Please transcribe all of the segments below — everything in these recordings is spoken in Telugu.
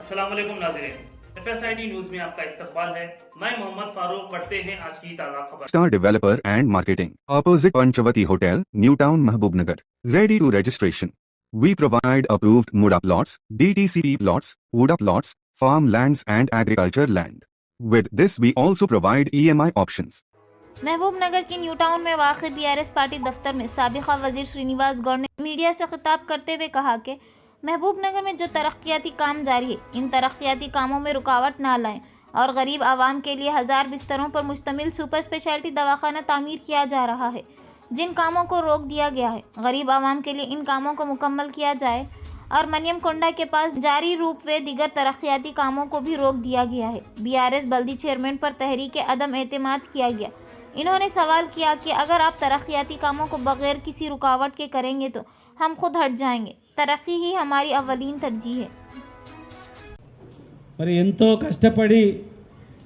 अस्सलाम वालेकुम नाज़रीन, FSID न्यूज में आपका इस्तकबाल है। मैं मोहम्मद फारूक। पढ़ते हैं आज की ताज़ा खबर। Star Developer and Marketing, opposite Panchavati Hotel, New Town, Mahbubnagar. Ready to registration. We provide approved Muda plots, DTCP plots, Uda plots, farm lands and agriculture land. With this we also provide EMI options. महबूब नगर की न्यू टाउन में वाक़ BRS पार्टी दफ्तर में साबिक़ा वज़ीर श्रीनिवास गौड़ ने मीडिया से खिताब करते हुए कहा कि महबूब नगर में जो तरक्याती काम जारी है, इन तरक्याती कामों में रुकावट ना लाएं और गरीब आवाम के लिए 1000 बिस्तरों पर मुश्तमिल सुपर स्पेशलिटी दवाखाना तामीर किया जा रहा है। जिन कामों को रोक दिया गया है, गरीब आवाम के लिए इन कामों को मुकम्मल किया जाए और मनियम कोंडा के पास जारी रूप व दीगर तरक्याती कामों को भी रोक दिया गया है। BRS बल्दी चेयरमैन पर तहरीक अदम एतमाद किया गया। इन्होंने सवाल किया कि अगर आप तरक्याती कामों को बगैर किसी रुकावट के करेंगे तो हम खुद हट जाएंगे। तरक्की ही हमारी अव्वलीन तरजीह है। మరి ఎంతో కష్టపడి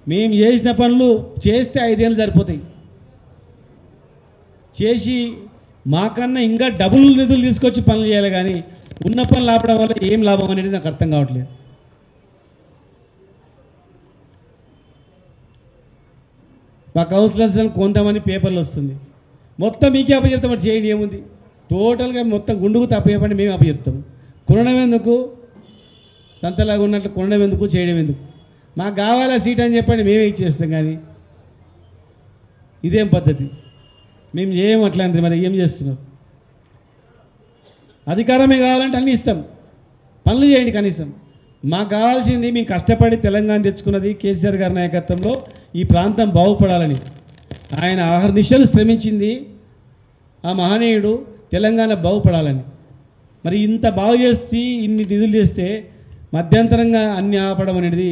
మేము చేసిన పనులు చేస్తే 5 ఏళ్ళు సరిపోతాయి. చేసి మాకన్నా ఇంకా డబుల్ నిధులు తీసుకొచ్చి పనులు చేయాలి, కానీ ఉన్న పనులు ఆపడం వల్ల ఏం లాభం అనేది నాకు అర్థం కావట్లేదు. మా కౌన్సిలర్స్ కొంతమంది పేపర్లు వస్తుంది, మొత్తం మీకే అప్పచెప్తాం, మరి చేయండి, ఏముంది, టోటల్గా మొత్తం గుండుకు తప్పేపండి మేము అప్పచెప్తాం. కొనడం ఎందుకు, సంతలాగా ఉన్నట్లు కొనడం ఎందుకు, చేయడం ఎందుకు, మాకు కావాలా సీట్ అని చెప్పండి, మేమే ఇచ్చేస్తాం. కానీ ఇదేం పద్ధతి, మేము చేయము అట్లాంటిది. మరి ఏం చేస్తున్నాం? అధికారమే కావాలంటే అన్నీ ఇస్తాం, పనులు చేయండి కనీసం. మాకు కావాల్సింది మేము కష్టపడి తెలంగాణ తెచ్చుకున్నది కేసీఆర్ గారి నాయకత్వంలో ఈ ప్రాంతం బాగుపడాలని. ఆయన అహర్నిశలు శ్రమించింది ఆ మహనీయుడు తెలంగాణ బాగుపడాలని. మరి ఇంత బాగు చేసి ఇన్ని నిధులు చేస్తే మధ్యంతరంగా అన్ని ఆపడం అనేది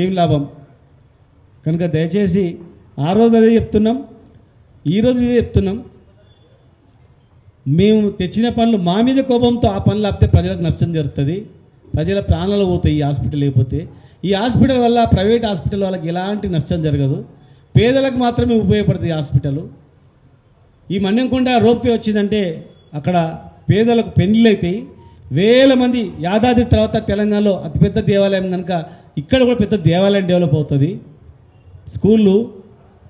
ఏం లాభం? కనుక దయచేసి ఆ రోజు అదే చెప్తున్నాం, ఈరోజు ఇదే చెప్తున్నాం. మేము తెచ్చిన పనులు మా మీద కోపంతో ఆ పనులు ఆపితే ప్రజలకు నష్టం జరుగుతుంది, ప్రజల ప్రాణాలు పోతాయి. ఈ హాస్పిటల్ లేకపోతే, ఈ హాస్పిటల్ వల్ల ప్రైవేట్ హాస్పిటల్ వాళ్ళకి ఎలాంటి నష్టం జరగదు, పేదలకు మాత్రమే ఉపయోగపడుతుంది ఈ హాస్పిటల్. ఈ మన్యంకొండ రోప్వే వచ్చిందంటే అక్కడ పేదలకు పెళ్లిళ్ళు అవుతాయి, వేల మంది. యాదాద్రి తర్వాత తెలంగాణలో అతిపెద్ద దేవాలయం కనుక ఇక్కడ కూడా పెద్ద దేవాలయం డెవలప్ అవుతుంది. స్కూళ్ళు,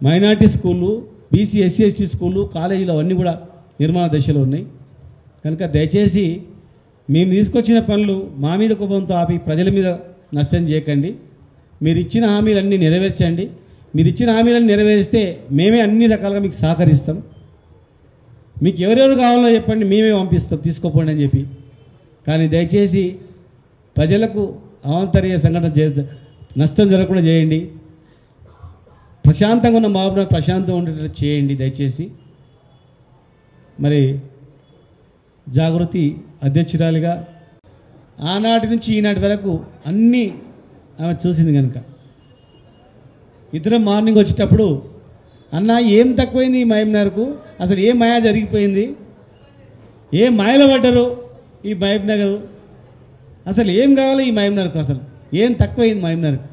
మైనార్టీ స్కూళ్ళు, BC SC ST స్కూళ్ళు, కాలేజీలు అవన్నీ కూడా నిర్మాణ దశలో ఉన్నాయి. కనుక దయచేసి మేము తీసుకొచ్చిన పనులు మా మీద కోపంతో ఆపి ప్రజల మీద నష్టం చేయకండి. మీరు ఇచ్చిన హామీలన్నీ నెరవేర్చండి. మీరు ఇచ్చిన హామీలన్నీ నెరవేరిస్తే మేమే అన్ని రకాలుగా మీకు సహకరిస్తాం. మీకు ఎవరెవరు కావాలో చెప్పండి, మేమే పంపిస్తాం, తీసుకోపోండి అని చెప్పి. కానీ దయచేసి ప్రజలకు అవాంతరీయ సంఘటన నష్టం జరగకుండా చేయండి. ప్రశాంతంగా ఉన్న మహబూబ్నగర్ ప్రశాంతంగా ఉండేటట్టు చేయండి దయచేసి. మరి జాగృతి అధ్యక్షురాలిగా ఆనాటి నుంచి ఈనాటి వరకు అన్నీ ఆమె చూసింది కనుక ఇద్దరం మార్నింగ్ వచ్చేటప్పుడు, అన్న ఏం తక్కువైంది ఈ మహబూబ్నగర్కు, అసలు ఏ మాయా జరిగిపోయింది, ఏ మాయలో పడ్డారు ఈ మహబూబ్నగర్, అసలు ఏం కావాలి ఈ మహబూబ్నగర్కు, అసలు ఏం తక్కువైంది మహబూబ్నగర్కు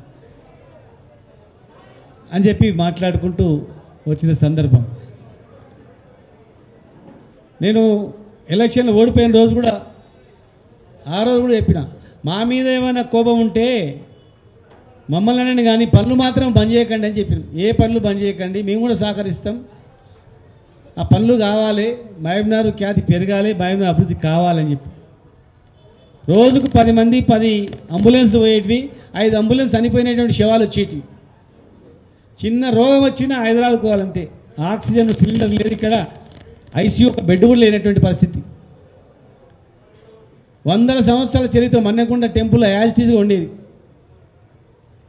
అని చెప్పి మాట్లాడుకుంటూ వచ్చిన సందర్భం. నేను ఎలక్షన్లో ఓడిపోయిన రోజు కూడా, ఆ రోజు కూడా చెప్పిన, మా మీద ఏమైనా కోపం ఉంటే మమ్మల్ని అనండి, కానీ పనులు మాత్రం బంద్ చేయకండి అని చెప్పిన. ఏ పనులు బంద్ చేయకండి, మేము కూడా సహకరిస్తాం. ఆ పనులు కావాలి, మహబూబ్నగర్ ఖ్యాతి పెరగాలి, మహబూబ్నగర్ అభివృద్ధి కావాలని చెప్పి. రోజుకు 10 మంది 10 అంబులెన్స్లు పోయేటివి, 5 అంబులెన్స్ చనిపోయినటువంటి శవాలు వచ్చేటివి. చిన్న రోగం వచ్చినా హైదరాబాద్ పోవాలంతే. ఆక్సిజన్ సిలిండర్ లేదు ఇక్కడ, ICU ఒక బెడ్ కూడా లేనటువంటి పరిస్థితి. 100 సంవత్సరాల చరిత్ర మన్నెకొండ టెంపుల్ యాజిటీస్గా ఉండేది.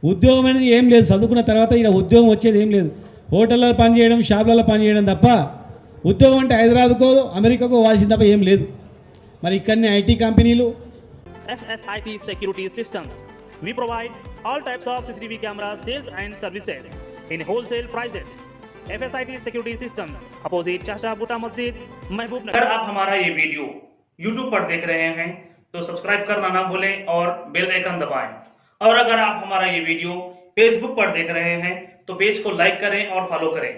ఉద్యోగం అనేది ఏం లేదు, చదువుకున్న తర్వాత ఇక్కడ ఉద్యోగం వచ్చేది ఏం లేదు. హోటల్లో పనిచేయడం, షాపులలో పనిచేయడం తప్ప ఉద్యోగం అంటే హైదరాబాద్కో అమెరికాకో పోవాల్సింది తప్ప ఏం లేదు. మరి ఇక్కడనే IT కంపెనీలు. FSIT Security Systems. We provide all types of CCTV camera sales and services in wholesale prices. FSIT Security Systems, opposite चाचा बूटा मस्जिद, महबूबनगर। अगर आप हमारा ये वीडियो YouTube पर देख रहे हैं तो सब्सक्राइब करना ना भूलें और बेल आइकन दबाएं। और अगर आप हमारा ये वीडियो Facebook पर देख रहे हैं तो पेज को लाइक करें और फॉलो करें।